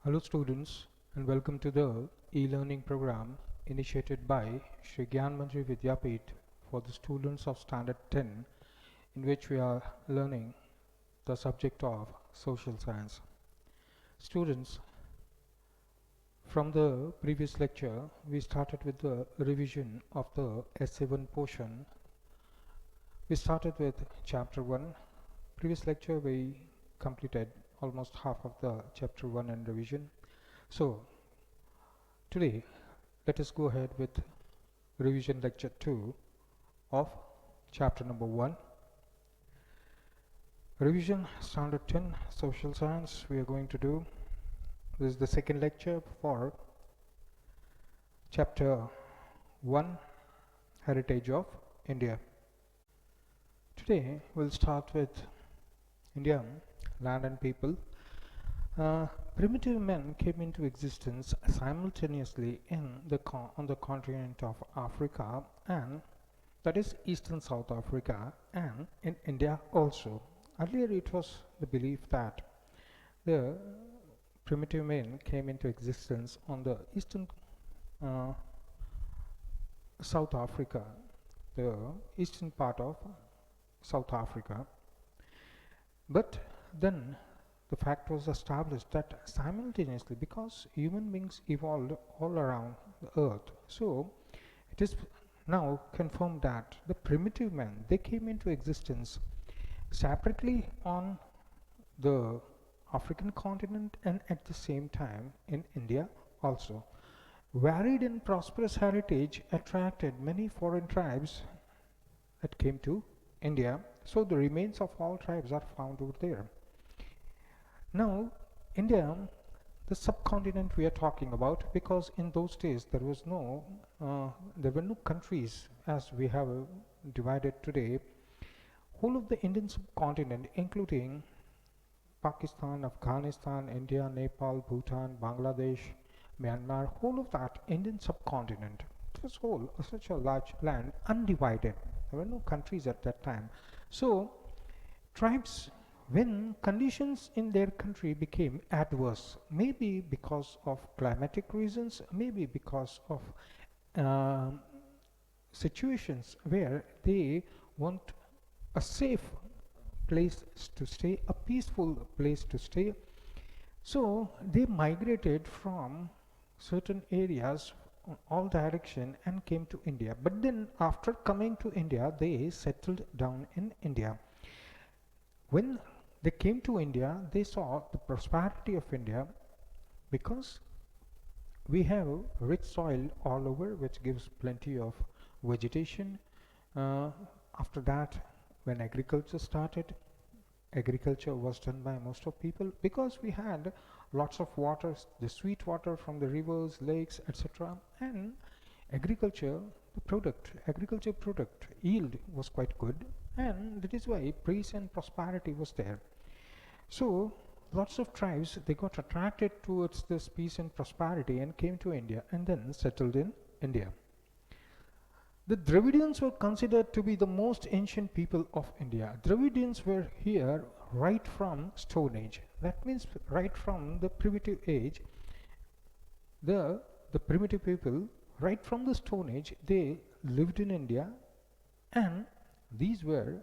Hello students and welcome to the e-learning program initiated by Shri Gyanmanjari Vidyapith for the students of Standard 10, in which we are learning the subject of social science. Students, from the previous lecture we started with the revision of the S7 portion. We started with chapter 1. Previous lecture we completed almost half of the chapter 1 and revision. So today let us go ahead with revision lecture 2 of chapter number 1. Revision standard 10 social science we are going to do. This is the second lecture for chapter 1, heritage of India. Today we'll start with India, land and people. Primitive men came into existence simultaneously on the continent of Africa, and that is Eastern South Africa, and in India also. Earlier it was the belief that the primitive men came into existence on the Eastern South Africa, the eastern part of South Africa. But then the fact was established that simultaneously, because human beings evolved all around the earth, so it is now confirmed that the primitive men, they came into existence separately on the African continent and at the same time in India also. Varied and prosperous heritage attracted many foreign tribes that came to India, so the remains of all tribes are found over there. Now India, the subcontinent we are talking about, because in those days there were no countries as we have divided today. Whole of the Indian subcontinent, including Pakistan, Afghanistan, India, Nepal, Bhutan, Bangladesh, Myanmar, whole of that Indian subcontinent, it was whole such a large land, undivided. There were no countries at that time. So tribes, when conditions in their country became adverse, maybe because of climatic reasons, maybe because of situations where they want a safe place to stay, a peaceful place to stay, so they migrated from certain areas on all direction and came to India. But then after coming to India, they settled down in India. When they came to India, they saw the prosperity of India, because we have rich soil all over which gives plenty of vegetation. After that, when agriculture started, agriculture was done by most of people, because we had lots of water, the sweet water from the rivers, lakes, etc. And agriculture product yield was quite good, and that is why peace and prosperity was there. So lots of tribes, they got attracted towards this peace and prosperity and came to India and then settled in India. The Dravidians were considered to be the most ancient people of India. Dravidians were here right from Stone Age. That means right from the primitive age. The primitive people, right from the Stone Age, they lived in India, and these were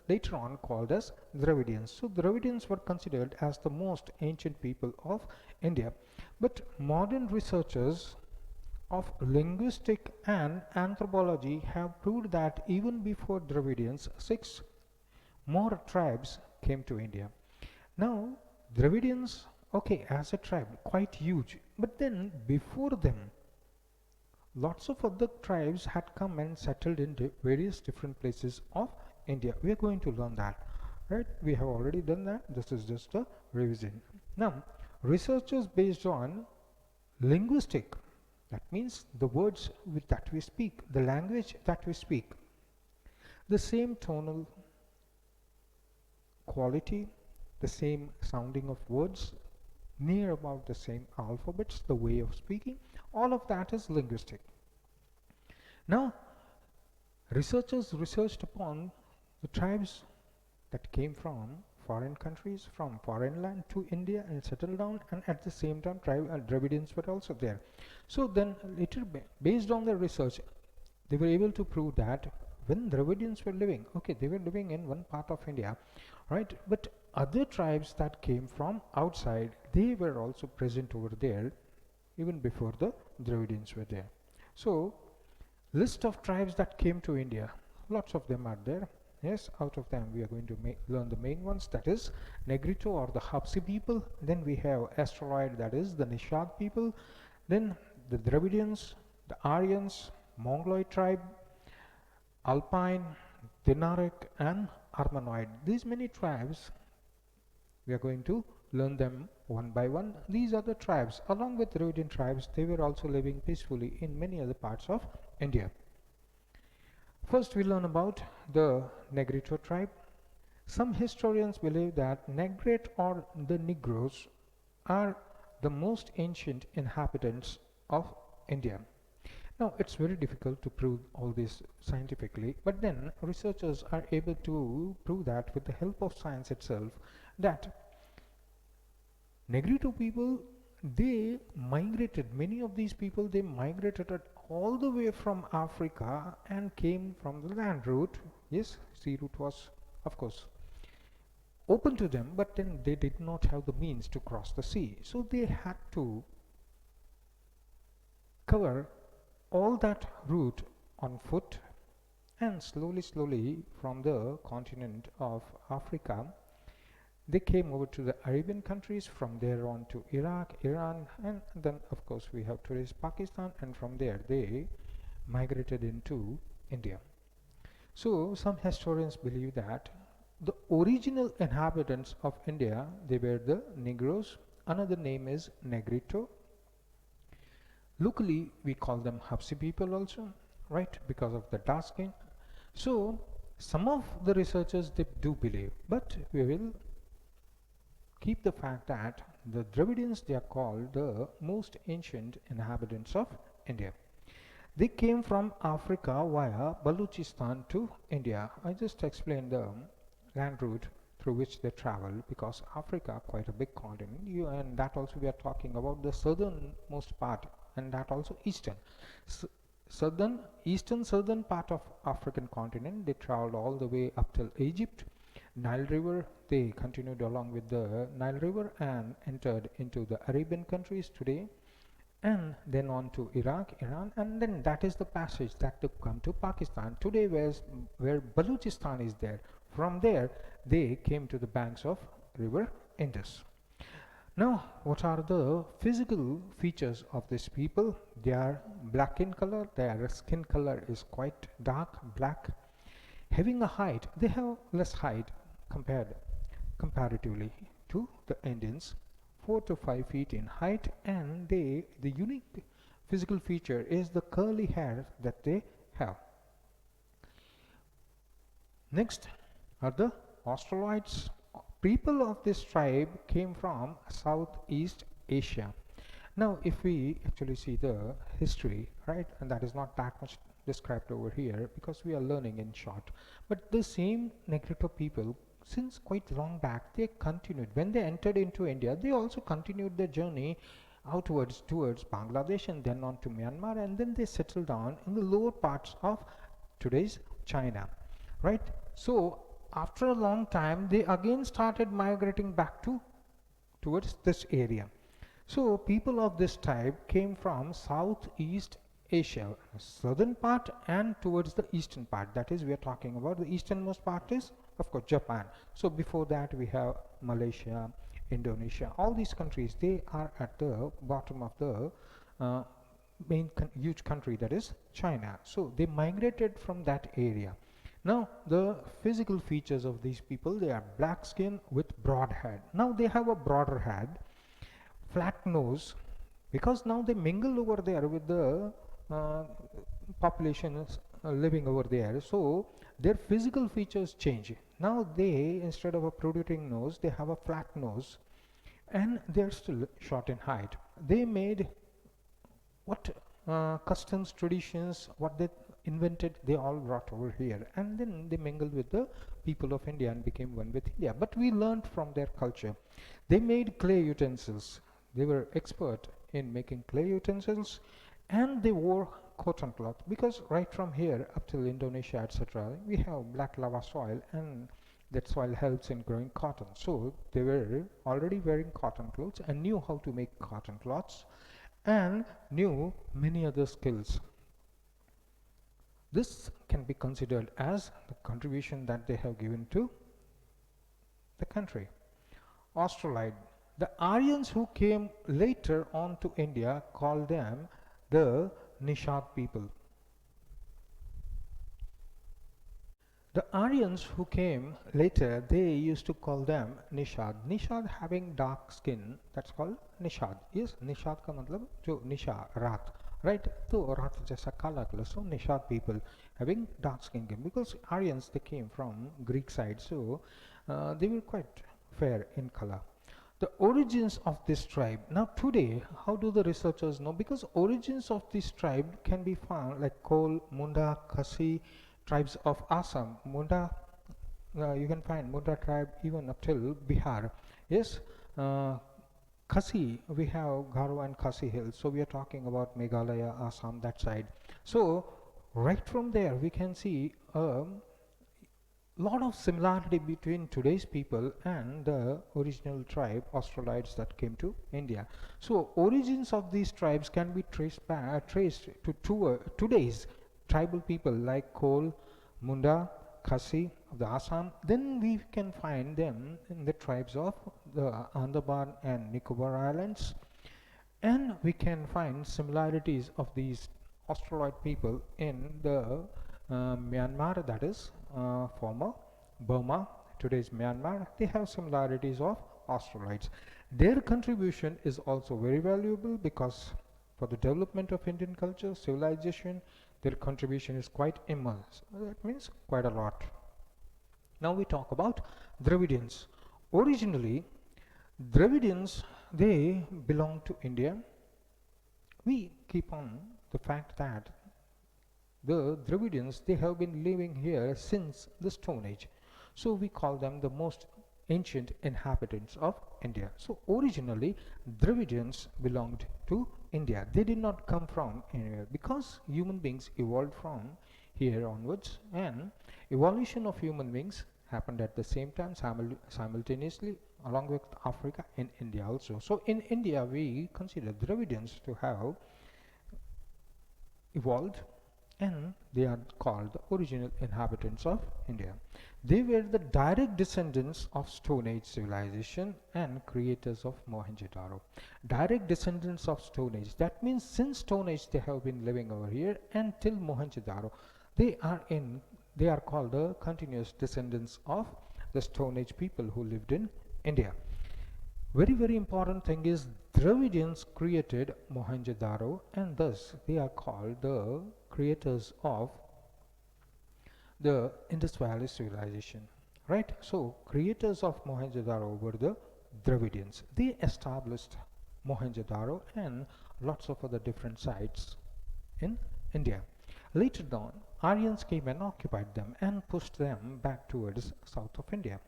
later on called as Dravidians. So Dravidians were considered as the most ancient people of India. But modern researchers of linguistic and anthropology have proved that even before Dravidians, 6 more tribes came to India. Now Dravidians, okay, as a tribe, quite huge, but then before them lots of other tribes had come and settled in various different places of India. We are going to learn that, right? We have already done that. This is just a revision. Now researchers based on linguistic, that means the words that we speak, the language that we speak, the same tonal quality, the same sounding of words, near about the same alphabets, the way of speaking, all of that is linguistic. Now researchers researched upon the tribes that came from foreign countries, from foreign land to India and settled down, and at the same time Dravidians were also there. So then later, based on their research, they were able to prove that when Dravidians were living, okay, they were living in one part of India, right, but other tribes that came from outside, they were also present over there even before the Dravidians were there. So list of tribes that came to India, lots of them are there. Yes, out of them we are going to learn the main ones, that is Negrito or the Hapsi people. Then we have Australoid, that is the Nishad people. Then the Dravidians, the Aryans, Mongoloid tribe, Alpine, Dinaric and Armenoid. These many tribes, we are going to learn them one by one. These are the tribes. Along with Dravidian tribes, they were also living peacefully in many other parts of India. First, we learn about the Negrito tribe. Some historians believe that Negrate or the Negroes are the most ancient inhabitants of India. Now, it's very difficult to prove all this scientifically, but then researchers are able to prove that with the help of science itself, that Negrito people, they migrated, many of these people, they migrated all the way from Africa and came from the land route. Yes, sea route was, of course, open to them, but then they did not have the means to cross the sea. So they had to cover all that route on foot, and slowly from the continent of Africa, they came over to the Arabian countries, from there on to Iraq, Iran, and then of course we have today's Pakistan, and from there they migrated into India. So some historians believe that the original inhabitants of India, they were the Negroes. Another name is Negrito. Locally we call them Hapsi people also, right, because of the dark skin. So some of the researchers, they do believe, but we will keep the fact that the Dravidians, they are called the most ancient inhabitants of India. They came from Africa via Balochistan to India. I just explained the land route through which they traveled, because Africa, quite a big continent, and that also we are talking about the southernmost part, and that also eastern. Southern part of African continent, they traveled all the way up till Egypt. Nile River, they continued along with the Nile River and entered into the Arabian countries today, and then on to Iraq, Iran, and then that is the passage that took come to Pakistan today, where Balochistan is there. From there they came to the banks of river Indus. Now, what are the physical features of these people? They are black in color, their skin color is quite dark black. Having a height, they have less height comparatively to the Indians, 4 to 5 feet in height, and the unique physical feature is the curly hair that they have. Next are the Australoids. People of this tribe came from Southeast Asia. Now, if we actually see the history, right, and that is not that much described over here because we are learning in short, but the same Negrito people, since quite long back, they continued. When they entered into India, they also continued their journey outwards towards Bangladesh and then on to Myanmar, and then they settled down in the lower parts of today's China, right? So after a long time, they again started migrating back towards this area. So people of this type came from Southeast Asia, southern part and towards the eastern part. That is, we are talking about the easternmost part is, of course, Japan. So before that we have Malaysia, Indonesia, all these countries, they are at the bottom of the main huge country, that is China. So they migrated from that area. Now the physical features of these people, they are black skin with broad head. Now they have a broader head, flat nose, because now they mingle over there with the population living over there, so their physical features change. Now they, instead of a protruding nose, they have a flat nose, and they are still short in height. They made what customs, traditions, what they invented, they all brought over here, and then they mingled with the people of India and became one with India. But we learned from their culture. They made clay utensils. They were expert in making clay utensils, and they wore cotton cloth, because right from here up till Indonesia, etc., we have black lava soil, and that soil helps in growing cotton. So they were already wearing cotton clothes and knew how to make cotton cloths and knew many other skills. This can be considered as the contribution that they have given to the country. Australoid. The Aryans who came later on to India called them the Nishad people. The Aryans who came later, they used to call them Nishad. Nishad having dark skin, that's called Nishad. Yes, Nishad का मतलब जो निशा रात, right? तो रात जैसा काला colour, so Nishad people having dark skin, because Aryans they came from Greek side, so they were quite fair in color. The origins of this tribe. Now today, how do the researchers know? Because origins of this tribe can be found like Kol, Munda, Khasi, tribes of Assam. Munda, you can find Munda tribe even up till Bihar. Yes, Khasi, we have Garo and Khasi hills. So we are talking about Meghalaya, Assam, that side. So right from there, we can see lot of similarity between today's people and the original tribe Australoids that came to India. So origins of these tribes can be traced to today's tribal people like Kol, Munda, Khasi of the Assam. Then we can find them in the tribes of the Andaman and Nicobar Islands, and we can find similarities of these Australoid people in the Myanmar, that is former Burma, today's Myanmar. They have similarities of Australoids. Their contribution is also very valuable, because for the development of Indian culture, civilization, their contribution is quite immense. That means quite a lot. Now we talk about Dravidians. Originally, Dravidians, they belong to India. We keep on the fact that the Dravidians, they have been living here since the Stone Age. So we call them the most ancient inhabitants of India. So originally, Dravidians belonged to India. They did not come from anywhere, because human beings evolved from here onwards, and evolution of human beings happened at the same time, simultaneously, along with Africa and India also. So in India, we consider Dravidians to have evolved, and they are called the original inhabitants of India. They were the direct descendants of Stone Age civilization and creators of Mohenjo-daro. Direct descendants of Stone Age. That means since Stone Age they have been living over here until Mohenjo-daro. They are called the continuous descendants of the Stone Age people who lived in India. Very, very important thing is Dravidians created Mohenjo-daro, and thus they are called the creators of the Indus Valley civilization, right? So creators of Mohenjo-daro were the Dravidians. They established Mohenjo-daro and lots of other different sites in India. Later on, Aryans came and occupied them and pushed them back towards south of India.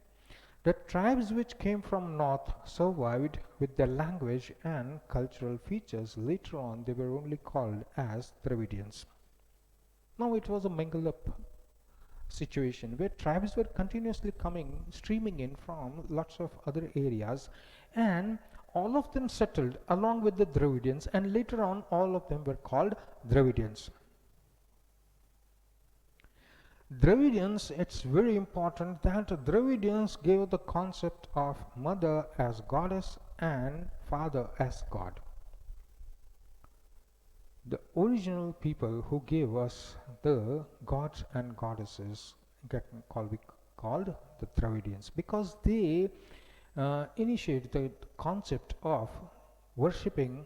The tribes which came from north survived with their language and cultural features. Later on, they were only called as Dravidians. Now it was a mingled up situation where tribes were continuously streaming in from lots of other areas, and all of them settled along with the Dravidians, and later on all of them were called Dravidians. Dravidians, it's very important that Dravidians gave the concept of mother as goddess and father as god. The original people who gave us the gods and goddesses get called the Dravidians, because they initiated the concept of worshipping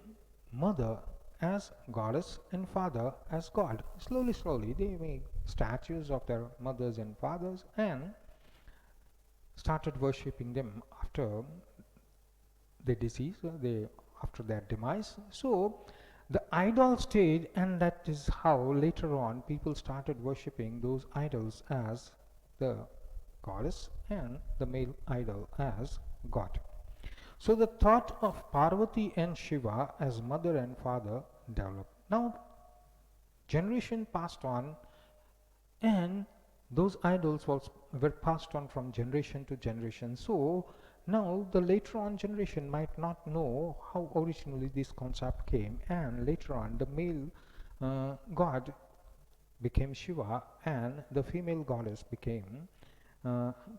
mother as goddess and father as god. Slowly they made statues of their mothers and fathers and started worshipping them after their decease, after their demise. So the idol stayed, and that is how later on people started worshipping those idols as the goddess and the male idol as god. So the thought of Parvati and Shiva as mother and father developed. Now, generation passed on, and those idols were passed on from generation to generation. So now the later on generation might not know how originally this concept came, and later on the male god became Shiva and the female goddess became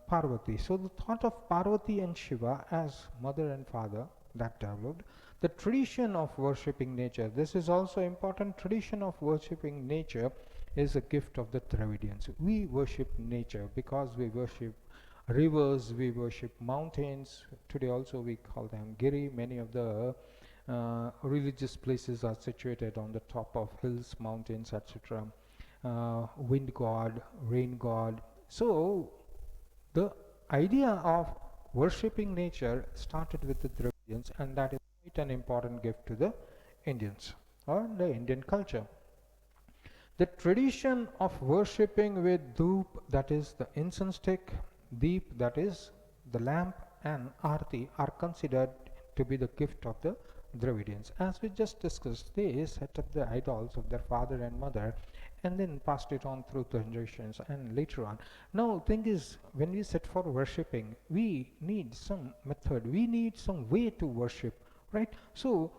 Parvati. So the thought of Parvati and Shiva as mother and father that developed. The tradition of worshipping nature. This is also important. Tradition of worshipping nature is a gift of the Dravidians. We worship nature because we worship rivers, we worship mountains. Today also we call them Giri. Many of the religious places are situated on the top of hills, mountains, etc. Wind god, rain god. So the idea of worshipping nature started with the Dravidians, and that is quite an important gift to the Indians or the Indian culture. The tradition of worshipping with dhoop, that is the incense stick, deep, that is the lamp, and arti are considered to be the gift of the Dravidians. As we just discussed, they set up the idols of their father and mother and then passed it on through the generations and later on. Now, thing is, when we set for worshipping, we need some method, we need some way to worship, right? So,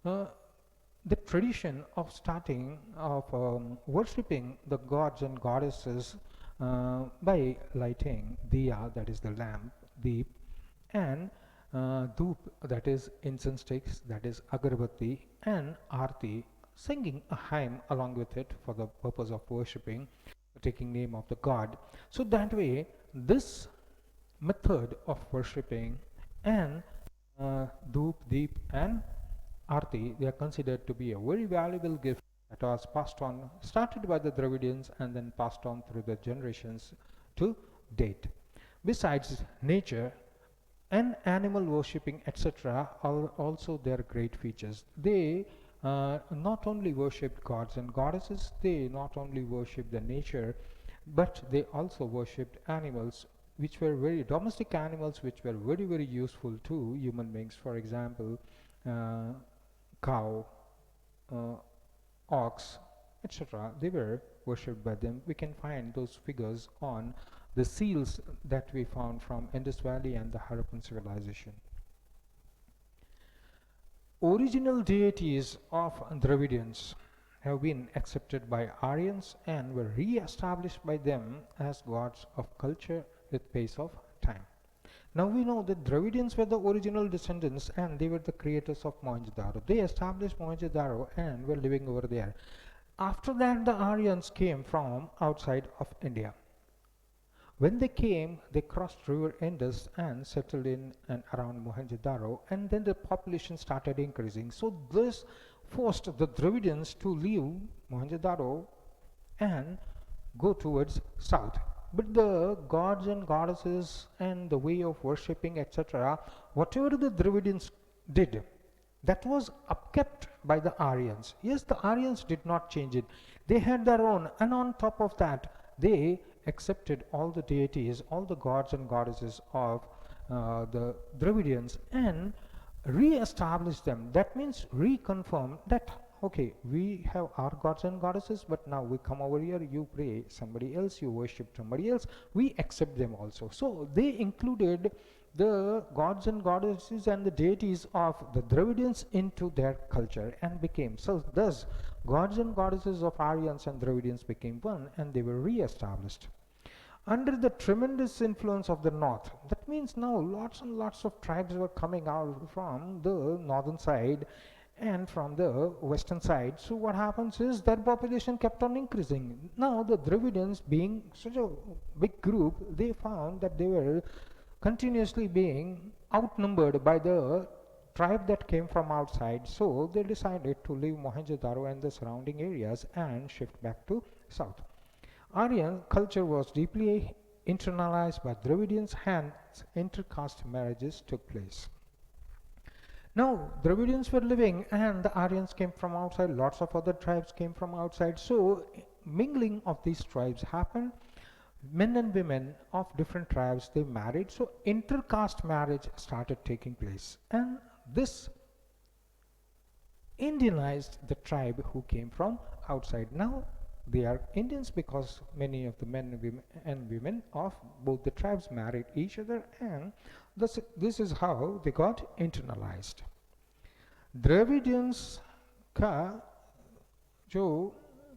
the tradition of starting of worshipping the gods and goddesses by lighting diya, that is the lamp, deep, and dhoop, that is incense sticks, that is agarbatti, and arti, singing a hymn along with it for the purpose of worshipping, taking name of the god. So that way, this method of worshipping and dhoop, deep, and arti, they are considered to be a very valuable gift that was passed on, started by the Dravidians and then passed on through the generations to date. Besides nature and animal worshipping, etc., are also their great features. They not only worshipped gods and goddesses, they not only worshipped the nature, but they also worshipped animals which were very domestic animals, which were very, very useful to human beings. For example, cow, ox, etc. They were worshipped by them. We can find those figures on the seals that we found from Indus Valley and the Harappan civilization. Original deities of Dravidians have been accepted by Aryans and were re-established by them as gods of culture with pace of time. Now we know that Dravidians were the original descendants and they were the creators of Mohenjo-daro. They established Mohenjo-daro and were living over there. After that, the Aryans came from outside of India. When they came, they crossed river Indus and settled in and around Mohenjo-daro, and then the population started increasing. So this forced the Dravidians to leave Mohenjo-daro and go towards south. But the gods and goddesses and the way of worshipping, etc., whatever the Dravidians did, that was upkept by the Aryans. Yes, the Aryans did not change it. They had their own, and on top of that, they accepted all the deities, all the gods and goddesses of the Dravidians and re-established them. That means reconfirm that, okay, we have our gods and goddesses, but now we come over here, you pray somebody else, you worship somebody else, we accept them also. So they included the gods and goddesses and the deities of the Dravidians into their culture and became, so thus gods and goddesses of Aryans and Dravidians became one and they were re-established. Under the tremendous influence of the north, that means now lots and lots of tribes were coming out from the northern side and from the western side. So what happens is that population kept on increasing. Now the Dravidians, being such a big group, they found that they were continuously being outnumbered by the tribe that came from outside. So they decided to leave Mohenjo-daro and the surrounding areas and shift back to south. Aryan culture was deeply internalized by Dravidians, hence intercaste marriages took place. Now, Dravidians were living and the Aryans came from outside, lots of other tribes came from outside. So, mingling of these tribes happened. Men and women of different tribes, they married. So, intercaste marriage started taking place. And this Indianized the tribe who came from outside. Now, they are Indians because many of the men and women of both the tribes married each other, and this is how they got internalized. Dravidians का जो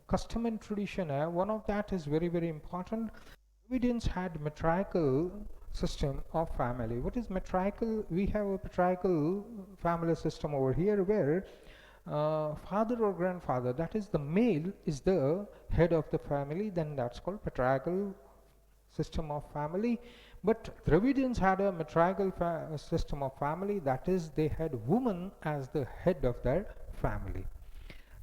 custom and tradition है, one of that is very very important. Dravidians had matriarchal system of family. What is matriarchal? We have a patriarchal family system over here where father or grandfather, that is the male, is the head of the family, then that's called patriarchal system of family. But Dravidians had a matriarchal system of family, that is they had woman as the head of their family.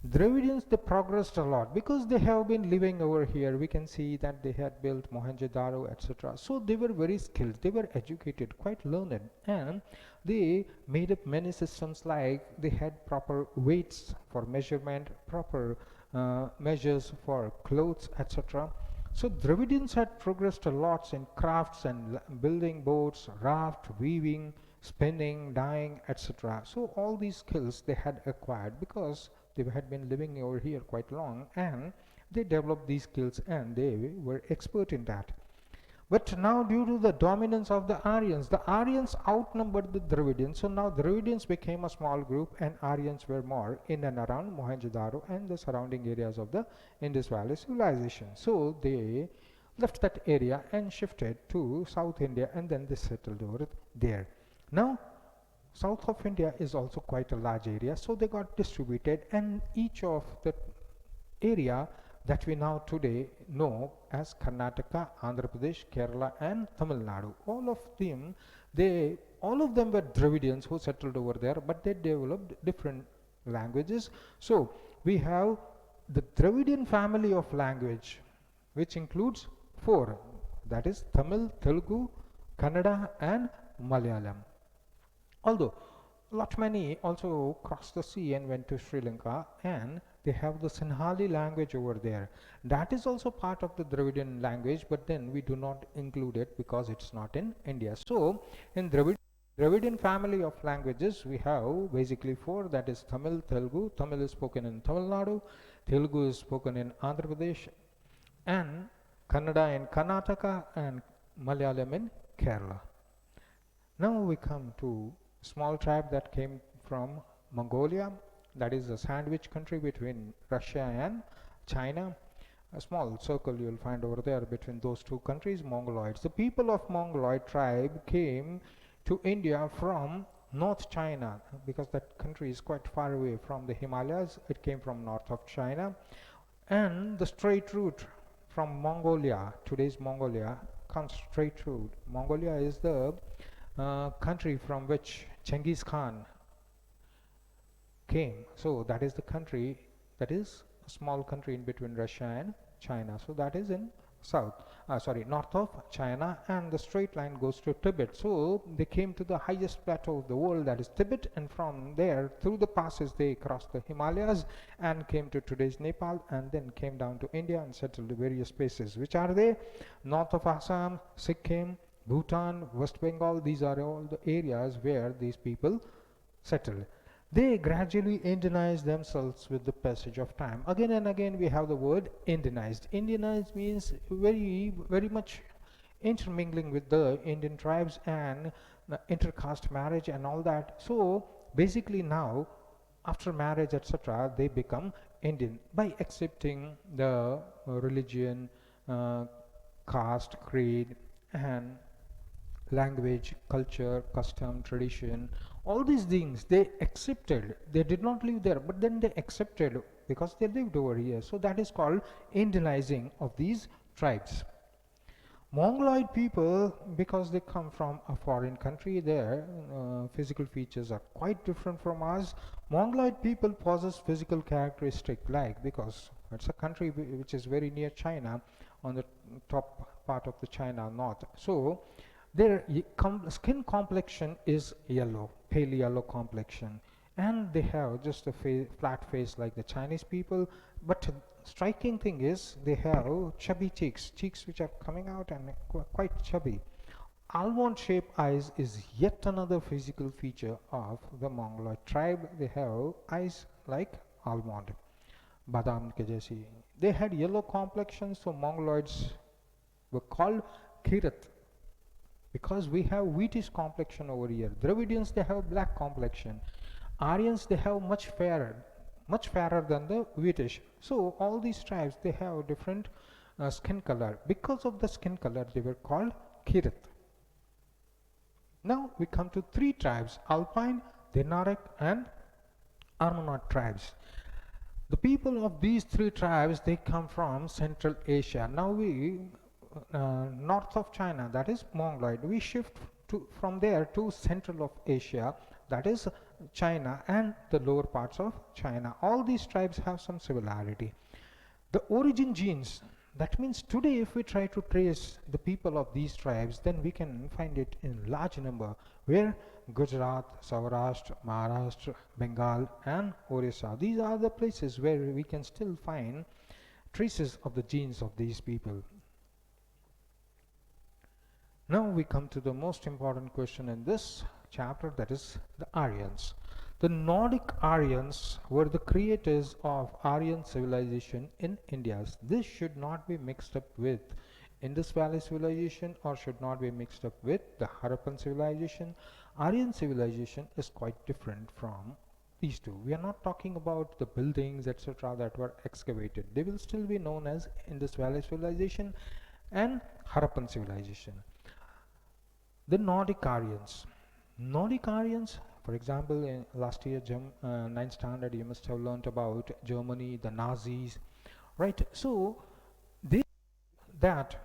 Dravidians, they progressed a lot because they have been living over here. We can see that they had built Mohenjo-daro, etc. So they were very skilled, they were educated, quite learned, and they made up many systems, like they had proper weights for measurement, proper measures for clothes, etc. So Dravidians had progressed a lot in crafts and building boats, raft, weaving, spinning, dyeing, etc. So all these skills they had acquired because they had been living over here quite long, and they developed these skills and they were expert in that. But now, due to the dominance of the Aryans outnumbered the Dravidians. So now Dravidians became a small group and Aryans were more in and around Mohenjo-daro and the surrounding areas of the Indus Valley civilization. So they left that area and shifted to South India, and then they settled over there. Now, south of India is also quite a large area, so they got distributed, and each of the area that we now today know as Karnataka, Andhra Pradesh, Kerala and Tamil Nadu, all of them were Dravidians who settled over there, but they developed different languages. So we have the Dravidian family of language, which includes four, that is Tamil, Telugu, Kannada and Malayalam. Although lot many also crossed the sea and went to Sri Lanka, and they have the Sinhali language over there. That is also part of the Dravidian language, but then we do not include it because it's not in India. So in Dravidian family of languages, we have basically four, that is Tamil, Telugu. Tamil is spoken in Tamil Nadu, Telugu is spoken in Andhra Pradesh, and Kannada in Karnataka, and Malayalam in Kerala. Now we come to small tribe that came from Mongolia, that is a sandwich country between Russia and China. A small circle you will find over there between those two countries, Mongoloids. The people of Mongoloid tribe came to India from North China because that country is quite far away from the Himalayas. It came from north of China, and the straight route from Mongolia, today's Mongolia, comes straight through. Mongolia is the country from which Genghis Khan came. So that is the country, that is a small country in between Russia and China. So that is in north of China, and the straight line goes to Tibet. So they came to the highest plateau of the world, that is Tibet, and from there through the passes they crossed the Himalayas and came to today's Nepal, and then came down to India and settled in various places. Which are they? North of Assam, Sikkim, Bhutan, West Bengal. These are all the areas where these people settled. They gradually Indianized themselves with the passage of time. Again and again we have the word Indianized. Indianized means very, very much intermingling with the Indian tribes and intercaste marriage and all that. So basically now, after marriage, etc., they become Indian by accepting the religion, caste, creed, and language, culture, custom, tradition, all these things they accepted. They did not live there, but then they accepted because they lived over here. So that is called Indianizing of these tribes. Mongoloid people, because they come from a foreign country, their physical features are quite different from us. Mongoloid people possess physical characteristics like, because it's a country which is very near China, on the top part of the China north. So their skin complexion is yellow. pale yellow complexion, and they have just a flat face like the Chinese people. But striking thing is they have chubby cheeks, cheeks which are coming out and quite chubby. Almond shaped eyes is yet another physical feature of the Mongoloid tribe. They have eyes like almond, badam ke jaisi. They had yellow complexion, so Mongoloids were called Kirat because we have wheatish complexion over here. Dravidians, they have black complexion. Aryans, they have much fairer than the wheatish. So all these tribes, they have different skin color. Because of the skin color, they were called Kirat. Now we come to three tribes: Alpine, Dinaric, and Armenoid tribes. The people of these three tribes, they come from Central Asia. Now we north of China, that is Mongoloid. We shift from there to central of Asia, that is China and the lower parts of China. All these tribes have some similarity. The origin genes, that means today if we try to trace the people of these tribes, then we can find it in large number, where Gujarat, Saurashtra, Maharashtra, Bengal and Orissa, these are the places where we can still find traces of the genes of these people. Now we come to the most important question in this chapter, that is the Aryans. The Nordic Aryans were the creators of Aryan civilization in India. This should not be mixed up with Indus Valley civilization or should not be mixed up with the Harappan civilization. Aryan civilization is quite different from these two. We are not talking about the buildings, etc., that were excavated. They will still be known as Indus Valley civilization and Harappan civilization. The Nordic Aryans. Nordic Aryans, for example, in last year 9th standard, you must have learnt about Germany, the Nazis, right? So that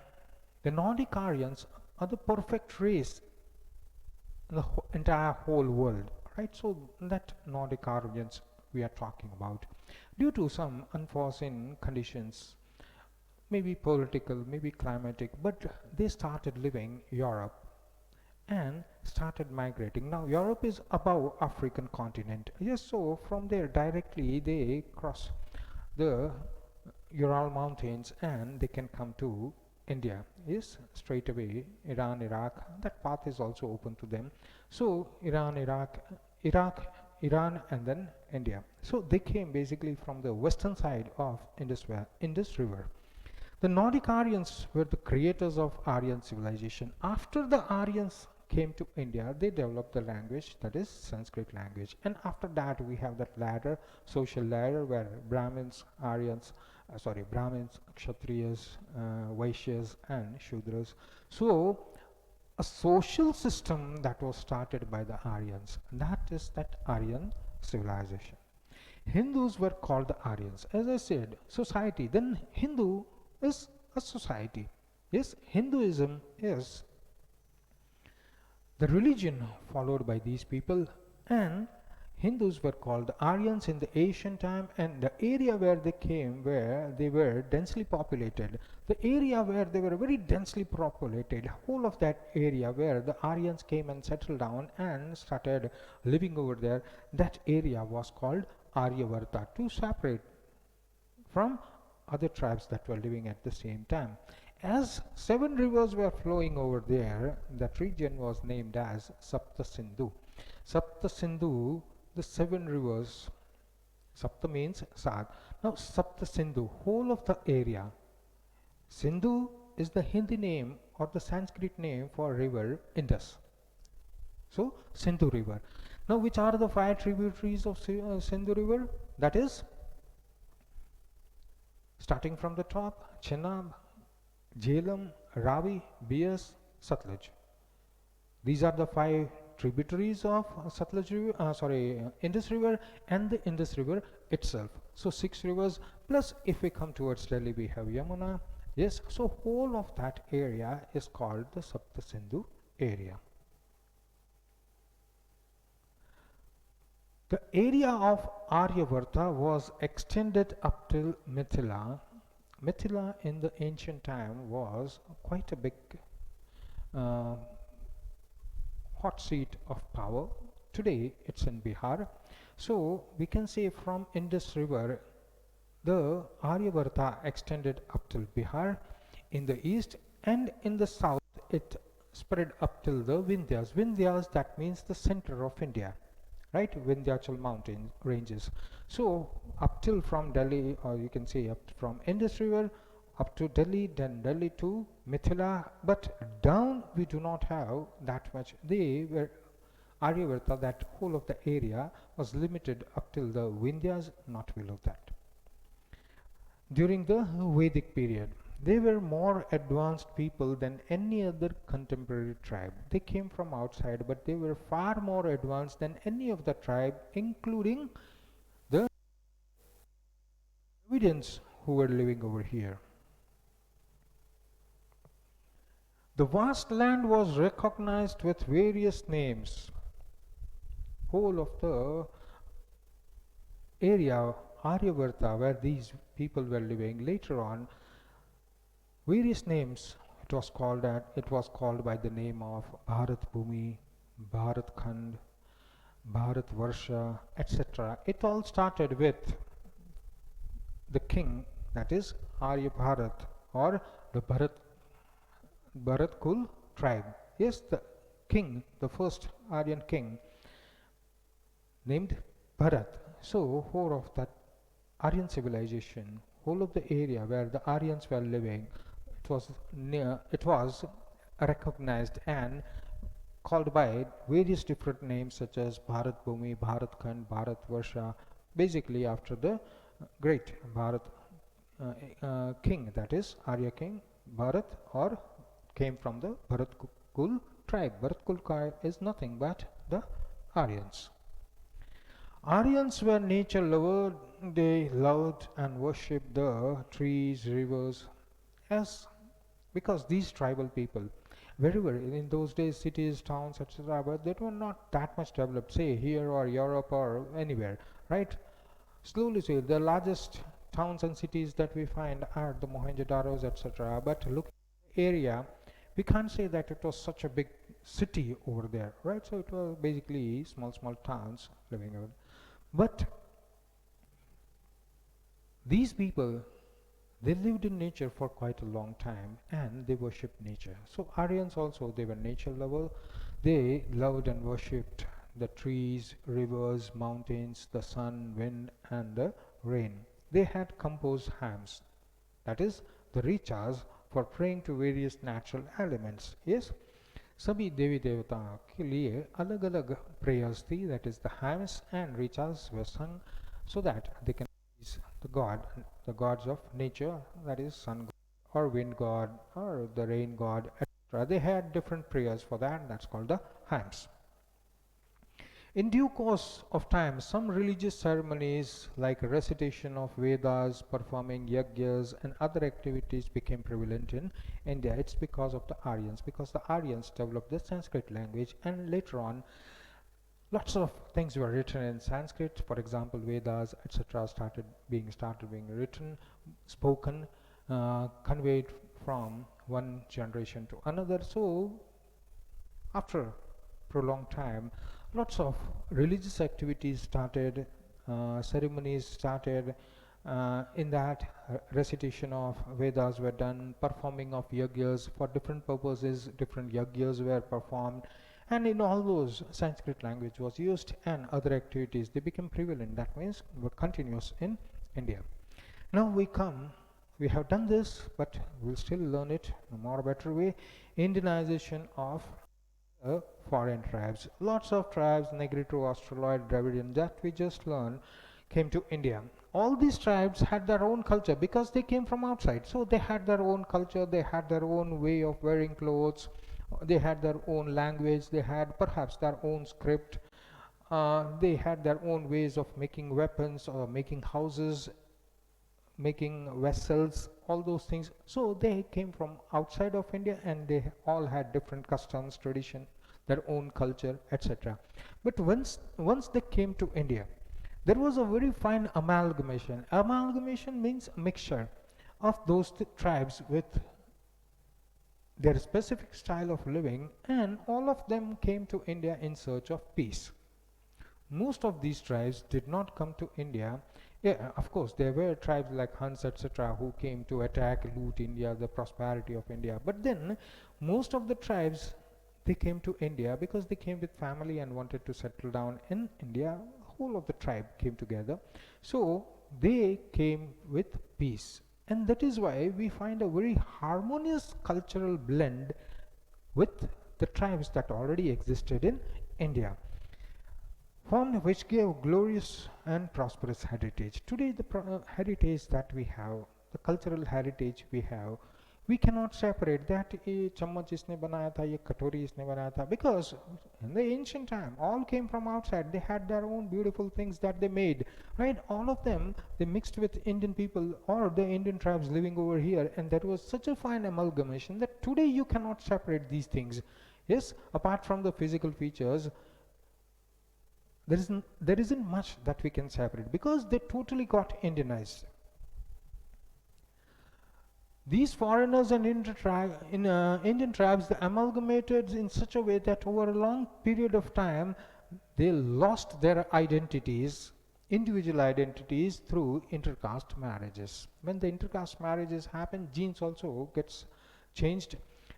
the Nordic Aryans are the perfect race in the entire whole world, right? So that Nordic Aryans we are talking about, due to some unforeseen conditions, maybe political, maybe climatic, but they started living Europe and started migrating. Now Europe is above African continent. Yes, so from there directly they cross the Ural mountains and they can come to India. Yes, straight away Iran, Iraq, that path is also open to them. So Iran, Iran and then India. So they came basically from the western side of Indus River. The Nordic Aryans were the creators of Aryan civilization. After the Aryans came to India, they developed the language, that is Sanskrit language, and after that we have that ladder, social ladder, where Brahmins, Kshatriyas, Vaishyas and Shudras. So a social system that was started by the Aryans, that is that Aryan civilization. Hindus were called the Aryans. As I said, society, then Hindu is a society. Yes, Hinduism is the religion followed by these people, and Hindus were called the Aryans in the ancient time, and the area where they came, where they were densely populated, the area where they were very densely populated, whole of that area where the Aryans came and settled down and started living over there, that area was called Aryavarta, to separate from other tribes that were living at the same time. As 7 rivers were flowing over there, that region was named as Sapta Sindhu. Sapta Sindhu, the 7 rivers, Sapta means Sad. Now Sapta Sindhu, whole of the area. Sindhu is the Hindi name or the Sanskrit name for river Indus. So Sindhu river. Now which are the 5 tributaries of Sindhu river? That is, starting from the top, Chenab, Jhelum, Ravi, Bias, Satluj. These are the 5 tributaries of Indus River and the Indus River itself. So 6 rivers, plus if we come towards Delhi we have Yamuna. Yes, so whole of that area is called the Sapta Sindhu area. The area of Aryavarta was extended up till Mithila. Mithila in the ancient time was quite a big hot seat of power today it's in Bihar. So we can say from Indus River, the Aryavarta extended up till Bihar in the east, and in the south it spread up till the Vindhyas. Vindhyas, that means the center of India, right? Vindhyachal mountain ranges. So up till from Delhi, or you can say up from Indus River up to Delhi, then Delhi to Mithila, but down we do not have that much. They were Aryavarta, that whole of the area was limited up till the Vindhyas, not below that. During the Vedic period, they were more advanced people than any other contemporary tribe. They came from outside, but they were far more advanced than any of the tribe, including the Dravidians who were living over here. The vast land was recognized with various names. Whole of the area, Aryavarta, where these people were living, later on, various names it was called at. It was called by the name of Bharat Bhumi, Bharat Khand, Bharat Varsha, etc. It all started with the king, that is Arya Bharat, or the Bharat Kul tribe. Yes, the king, the first Aryan king, named Bharat. So whole of that Aryan civilization, whole of the area where the Aryans were living, it was recognized and called by various different names such as Bharat Bhumi, Bharat Khand, Bharat Varsha, basically after the great Bharat king, that is Arya king Bharat, or came from the Bharat Kul tribe. Bharat Kul tribe is nothing but the Aryans. Aryans were nature lovers. They loved and worshipped the trees, rivers, because these tribal people, wherever in those days, cities, towns, etc., but they were not that much developed, say here or Europe or anywhere, right? Slowly, the largest towns and cities that we find are the Mohenjo-daros, etc. But look at the area, we can't say that it was such a big city over there, right? So it was basically small towns living over. But these people, they lived in nature for quite a long time and they worshipped nature. So Aryans also, they were nature lovers. They loved and worshipped the trees, rivers, mountains, the sun, wind and the rain. They had composed hymns, that is the richas, for praying to various natural elements. Yes, सभी देवी देवता के लिए अलग अलग prayers थी, that is the hymns and richas were sung so that they can please the god, the gods of nature, that is sun god or wind god or the rain god, etc. They had different prayers for that, and that's called the hymns. In due course of time, some religious ceremonies like recitation of Vedas, performing yajnas and other activities became prevalent in India. It's because of the Aryans, because the Aryans developed the Sanskrit language, and later on lots of things were written in Sanskrit. For example, Vedas, etc. started being written, spoken, conveyed from one generation to another. So after prolonged time, lots of religious activities started, ceremonies started. In that, recitation of Vedas were done, performing of yajnas for different purposes, different yajnas were performed, and in all those Sanskrit language was used, and other activities, they became prevalent. That means were continuous in India. Now we have done this, but we'll still learn it in a more better way. Indianization of foreign tribes. Lots of tribes, Negrito, Australoid, Dravidian, that we just learned, came to India. All these tribes had their own culture because they came from outside. So they had their own culture, they had their own way of wearing clothes, they had their own language, they had perhaps their own script, they had their own ways of making weapons or making houses, making vessels, all those things. So they came from outside of India and they all had different customs, tradition, their own culture, etc. But once they came to India, there was a very fine amalgamation. Amalgamation means a mixture of those tribes with their specific style of living, and all of them came to India in search of peace. most of these tribes did not come to India. Yeah, of course, there were tribes like Huns, etc., who came to attack, loot India, the prosperity of India. But then, most of the tribes, they came to India because they came with family and wanted to settle down in India. Whole of the tribe came together. So, they came with peace. And that is why we find a very harmonious cultural blend with the tribes that already existed in India, one which gave glorious and prosperous heritage. Today, the heritage that we have, the cultural heritage we have, we cannot separate that ये चम्मच इसने बनाया था, ये कटोरी इसने बनाया था, because in the ancient time, all came from outside. They had their own beautiful things that they made, right? All of them, they mixed with Indian people or the Indian tribes living over here, and that was such a fine amalgamation that today you cannot separate these things. Yes, apart from the physical features, there isn't much that we can separate because they totally got Indianized. These foreigners and Indian tribes, they amalgamated in such a way that over a long period of time, they lost their identities, individual identities, through intercaste marriages. When the intercaste marriages happen, genes also gets changed.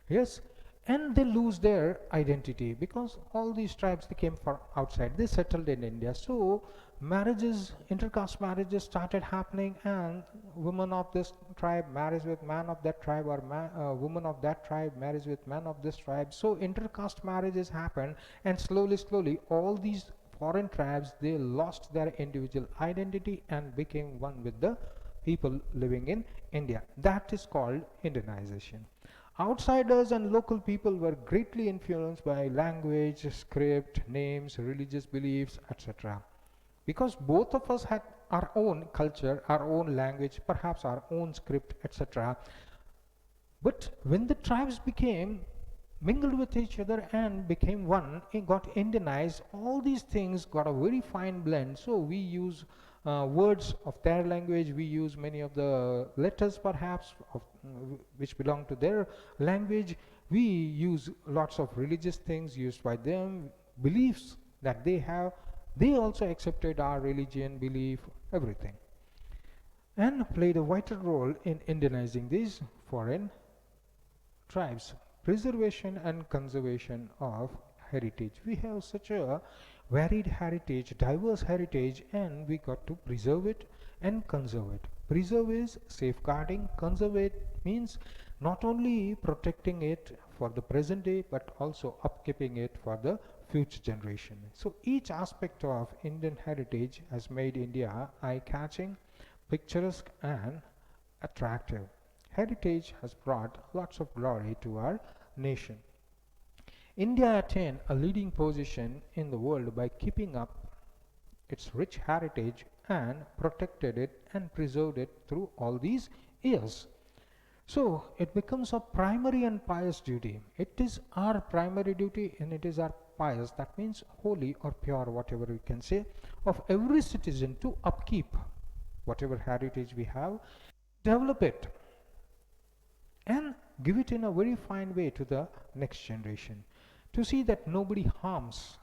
Yes, and they lose their identity because all these tribes, they came from outside, they settled in India. So marriages, intercaste marriages started happening, and woman of this tribe marries with man of that tribe, or woman of that tribe marries with man of this tribe. So intercaste marriages happened, and slowly all these foreign tribes, they lost their individual identity and became one with the people living in India. That is called Indianization. Outsiders and local people were greatly influenced by language, script, names, religious beliefs, etc. Because both of us had our own culture, our own language, perhaps our own script, etc. But when the tribes became mingled with each other and became one, it got Indianized, all these things got a very fine blend. So we use words of their language, we use many of the letters perhaps of, which belong to their language, we use lots of religious things used by them, beliefs that they have, they also accepted our religion, belief, everything, and played a vital role in Indianizing these foreign tribes. Preservation and conservation of heritage. We have such a varied heritage, diverse heritage, and we got to preserve it and conserve it. Preserve is safeguarding, conserve it means not only protecting it for the present day but also upkeeping it for the future generation. So each aspect of Indian heritage has made India eye-catching, picturesque and attractive. Heritage has brought lots of glory to our nation. India attained a leading position in the world by keeping up its rich heritage and protected it and preserved it through all these years. So it becomes a primary and pious duty. It is our primary duty and it is our pious, that means holy or pure, whatever we can say, of every citizen to upkeep whatever heritage we have, develop it, and give it in a very fine way to the next generation, to see that nobody harms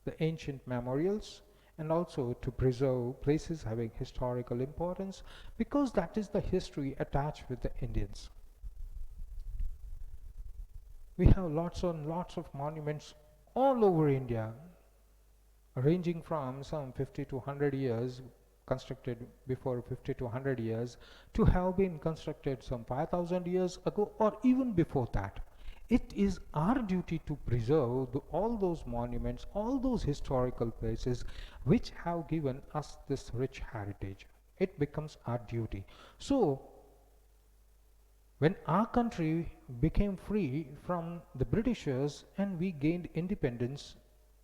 the ancient memorials, and also to preserve places having historical importance, because that is the history attached with the Indians. We have lots and lots of monuments all over India, ranging from some 50 to 100 years, constructed before 50 to 100 years, to have been constructed some 5,000 years ago or even before that. It is our duty to preserve all those monuments, all those historical places which have given us this rich heritage. It becomes our duty. So, when our country became free from the Britishers and we gained independence,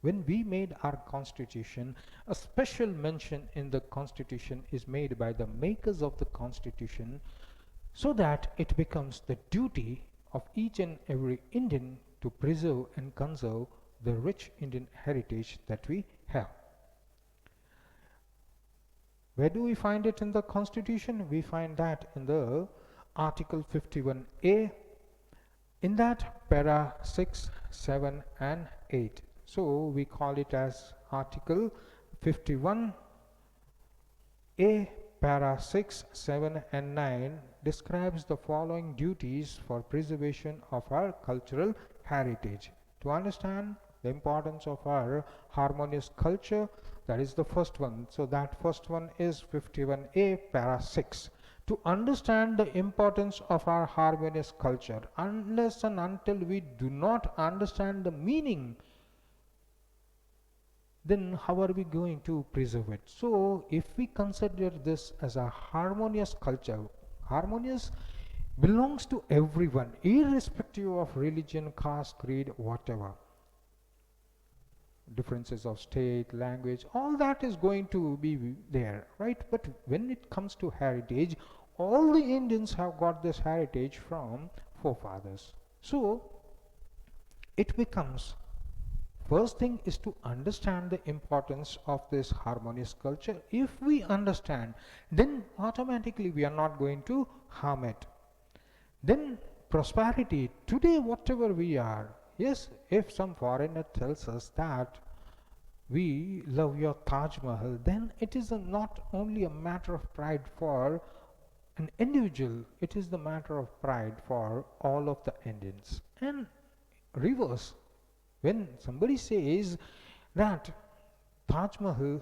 when we made our constitution, a special mention in the constitution is made by the makers of the constitution, so that it becomes the duty of each and every Indian to preserve and conserve the rich Indian heritage that we have. Where do we find it in the constitution? We find that in the Article 51A, in that para 6, 7 and 8. So we call it as Article 51 A, para 6, 7 and 9 describes the following duties for preservation of our cultural heritage. To understand the importance of our harmonious culture, that is the first one. So that first one is 51A, para 6. To understand the importance of our harmonious culture, unless and until we do not understand the meaning, then how are we going to preserve it? So if we consider this as a harmonious culture, harmonious belongs to everyone, irrespective of religion, caste, creed, whatever. Differences of state, language, all that is going to be there, right? But when it comes to heritage, all the Indians have got this heritage from forefathers. So it becomes, first thing is to understand the importance of this harmonious culture. If we understand, then automatically we are not going to harm it. Then prosperity, today whatever we are, yes, if some foreigner tells us that we love your Taj Mahal, then it is not only a matter of pride for an individual, it is the matter of pride for all of the Indians. And reverse, when somebody says that Taj Mahal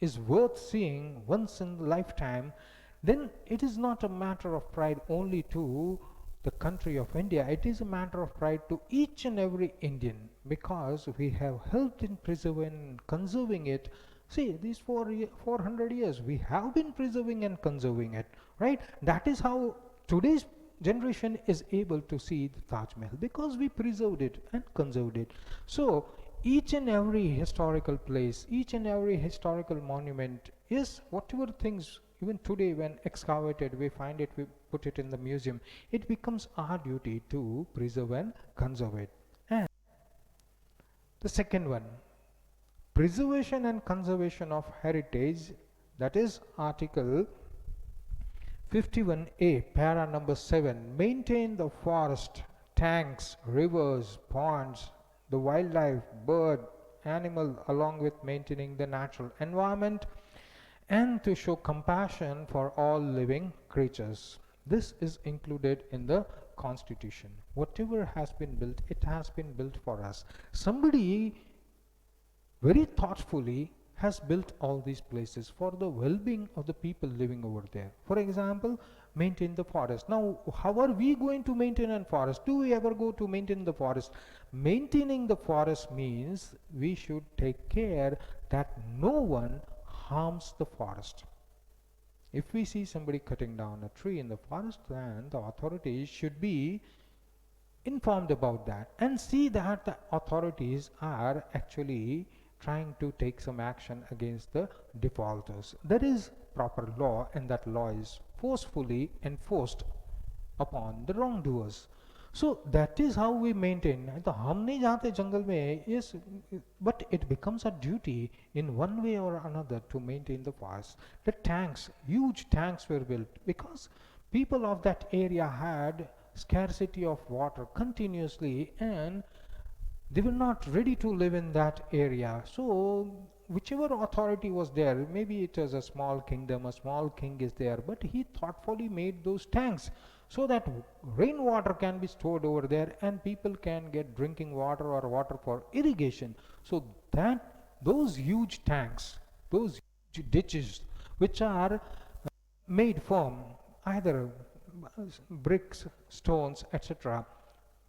is worth seeing once in a lifetime, then it is not a matter of pride only to the country of India, it is a matter of pride to each and every Indian, because we have helped in preserving and conserving it. See, these 400 years we have been preserving and conserving it, right? That is how today's generation is able to see the Taj Mahal, because we preserved it and conserved it. So each and every historical place, each and every historical monument is whatever things, even today when excavated we find it, we put it in the museum, it becomes our duty to preserve and conserve it. And the second one, preservation and conservation of heritage, that is article 51A, para number 7, maintain the forest, tanks, rivers, ponds, the wildlife, bird, animal, along with maintaining the natural environment, and to show compassion for all living creatures. This is included in the Constitution. Whatever has been built, it has been built for us. Somebody very thoughtfully has built all these places for the well-being of the people living over there. For example, maintain the forest. Now, how are we going to maintain a forest? Do we ever go to maintain the forest? Maintaining the forest means we should take care that no one harms the forest. If we see somebody cutting down a tree in the forest, then the authorities should be informed about that and see that the authorities are actually trying to take some action against the defaulters. There is proper law, and that law is forcefully enforced upon the wrongdoers. So that is how we maintain. तो हम नहीं जाते जंगल में, yes, but it becomes a duty in one way or another to maintain the forest. The tanks, huge tanks were built because people of that area had scarcity of water continuously, and they were not ready to live in that area. So whichever authority was there, maybe it was a small kingdom, a small king is there, but he thoughtfully made those tanks so that rainwater can be stored over there and people can get drinking water or water for irrigation. So that those huge tanks, those huge ditches which are made from either bricks, stones, etc.,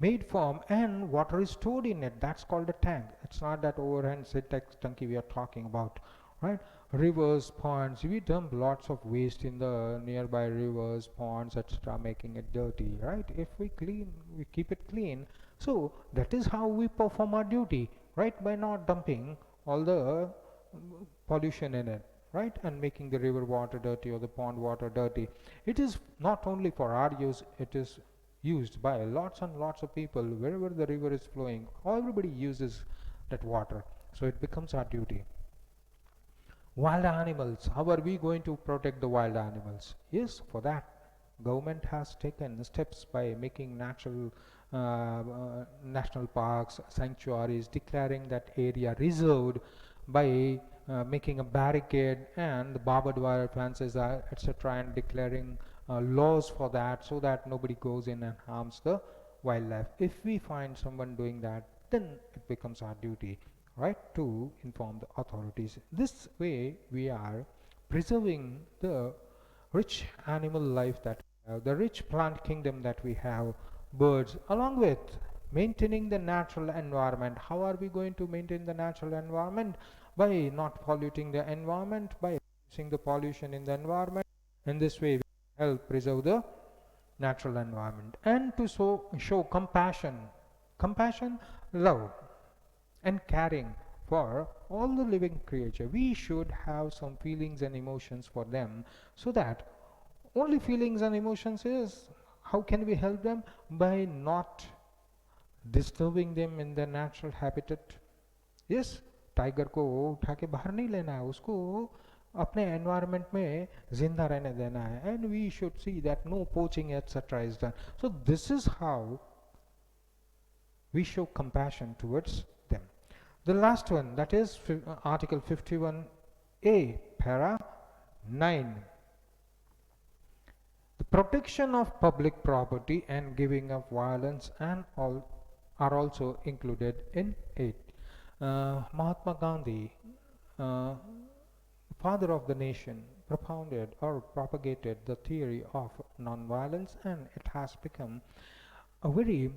made from, and water is stored in it, that's called a tank. It's not that overhand syntax tanki we are talking about, right? Rivers, ponds, we dump lots of waste in the nearby rivers, ponds, etc., making it dirty, right? If we clean, we keep it clean. So that is how we perform our duty, right? By not dumping all the pollution in it, right? And making the river water dirty or the pond water dirty. It is not only for our use, it is used by lots and lots of people. Wherever the river is flowing, everybody uses that water. So it becomes our duty. Wild animals, how are we going to protect the wild animals? Yes, for that government has taken steps by making national parks, sanctuaries, declaring that area reserved by making a barricade and the barbed wire fences, etc., and declaring laws for that so that nobody goes in and harms the wildlife. If we find someone doing that, then it becomes our duty, right, to inform the authorities. This way we are preserving the rich animal life that we have, the rich plant kingdom that we have, birds, along with maintaining the natural environment. How are we going to maintain the natural environment? By not polluting the environment, by reducing the pollution in the environment. In this way we help preserve the natural environment. And to show compassion, love and caring for all the living creature, we should have some feelings and emotions for them, so that only feelings and emotions is how can we help them? By not disturbing them in their natural habitat. Yes, tiger को उठा के बाहर नहीं लेना है, उसको अपने environment में जिंदा रहने देना है, and we should see that no poaching etcetera is done. So this is how we show compassion towards them. The last one, that is Article 51A, Para 9. The protection of public property and giving up violence and all are also included in it. Mahatma Gandhi, father of the nation, propounded or propagated the theory of non-violence, and it has become a very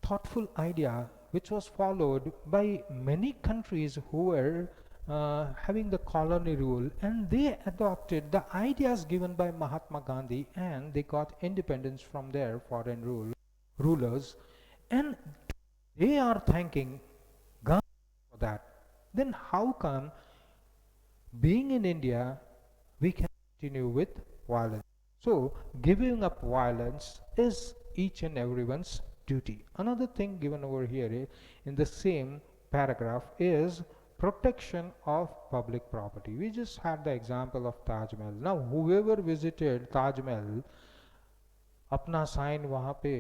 thoughtful idea which was followed by many countries who were having the colony rule, and they adopted the ideas given by Mahatma Gandhi, and they got independence from their foreign rulers, and they are thanking Gandhi for that. Then how come being in India we can continue with violence? So giving up violence is each and everyone's duty. Another thing given over here in the same paragraph is protection of public property. We just had the example of Taj Mahal. Now whoever visited Taj Mahal, अपना sign वहाँ पे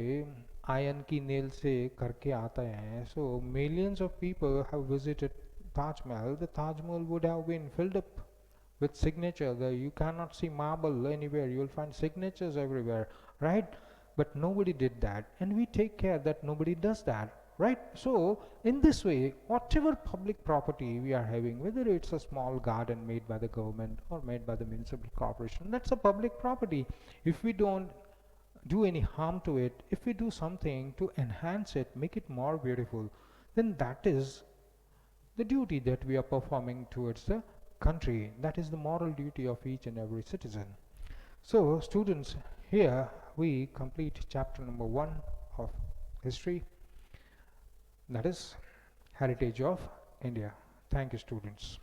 ion की nail से करके आता है. So millions of people have visited Taj Mahal. The Taj Mahal would have been filled up with signature. You cannot see marble anywhere, you will find signatures everywhere, right? But nobody did that, and we take care that nobody does that, right? So in this way, whatever public property we are having, whether it's a small garden made by the government or made by the municipal corporation, that's a public property. If we don't do any harm to it, if we do something to enhance it, make it more beautiful, then that is the duty that we are performing towards the country. That is the moral duty of each and every citizen. So students, here we complete chapter number 1 of history, that is heritage of India. Thank you, students.